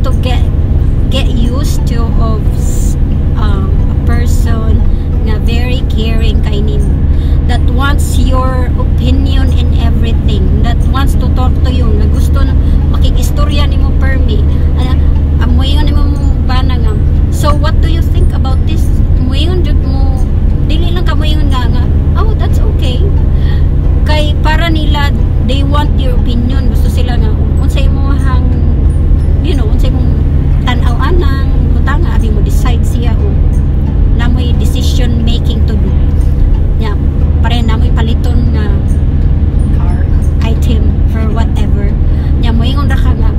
to get used to of a person na very caring kay nimo, that wants your opinion in everything, that wants to talk to you, na gusto na makikistorya nimo permi, amoyon nimo bana nga. So what do you think about this? Moyon jud mo, dili lang ka moyon nga oh, that's okay, kay para nila they want your opinion, gusto sila nga unsay mo hang, you know, unsay mong tanaw anang butanga abi mo decide siya o namoy decision making to do nya, pare namoy paliton nga car item or whatever nya, moingon ra ka nga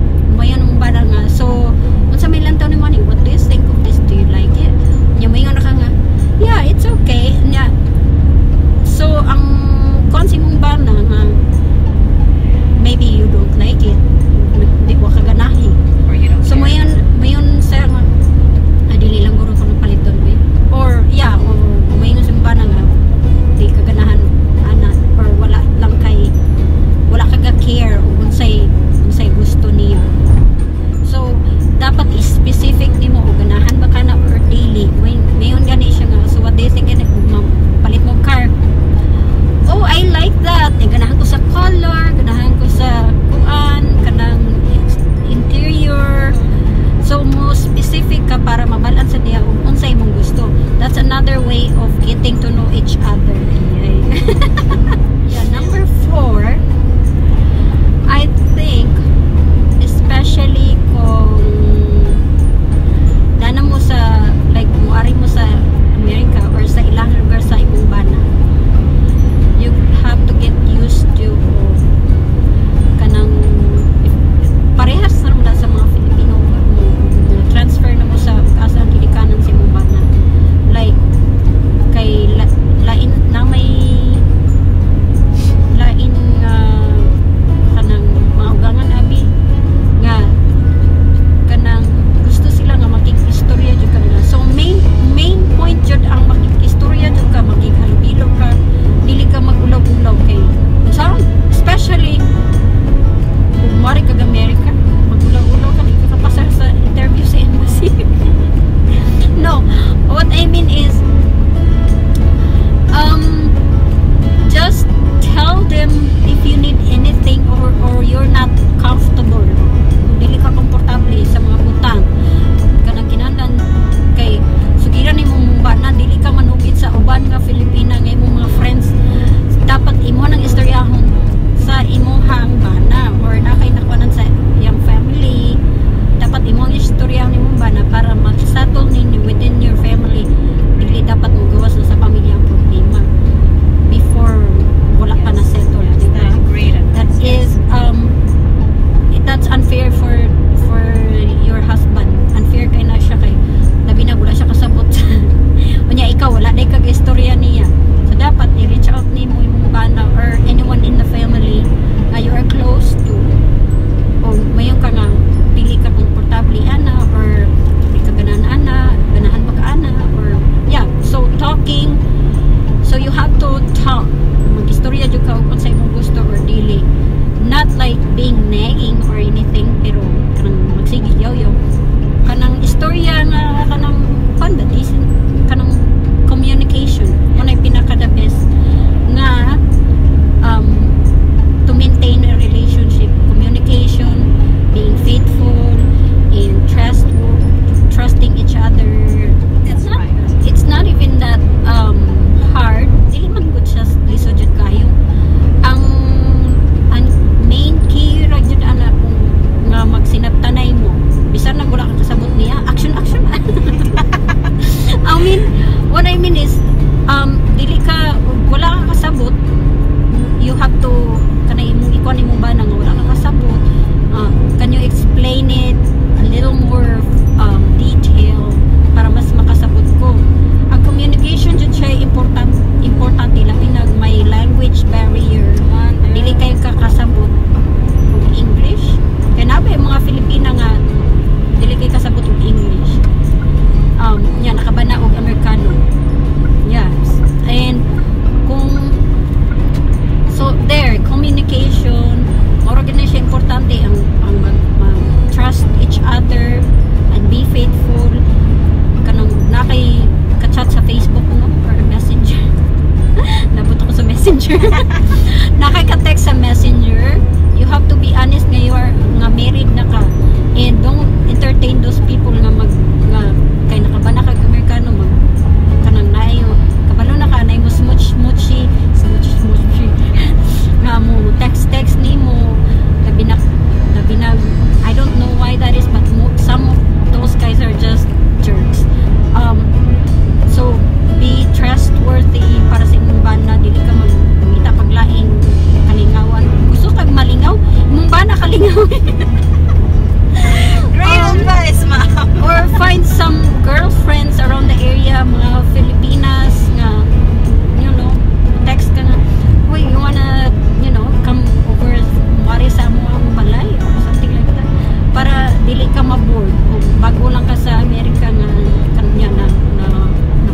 bago lang ka sa Amerika nga kanya na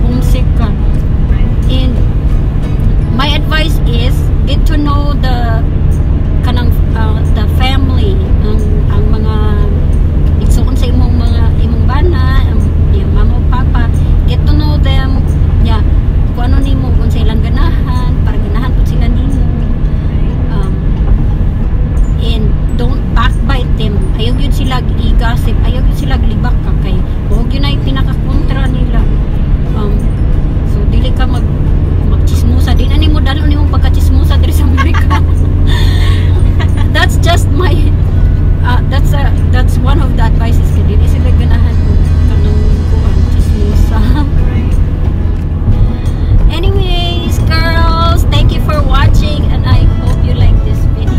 homesick ka. And my advice is get to know the kanang the family, ang mga igsuon sa imong bana, yung mama o papa, get to know them, yeah, kung ano nimo, kung sa ilang ganahan, para ganahan po sila nimo. And don't backbite them. Ayaw yun sila i-gossip, ayaw yun sila libak ka kay huwag yun ay pinakakontra nila. So dili ka magchismusa, di na nimo dalo nimo pagkachismusa diri sa Amerika. That's just my that's one of the advices kay dili sila ganahan ko kanang kuan chismosa. Anyways, girls, thank you for watching and I hope you like this video.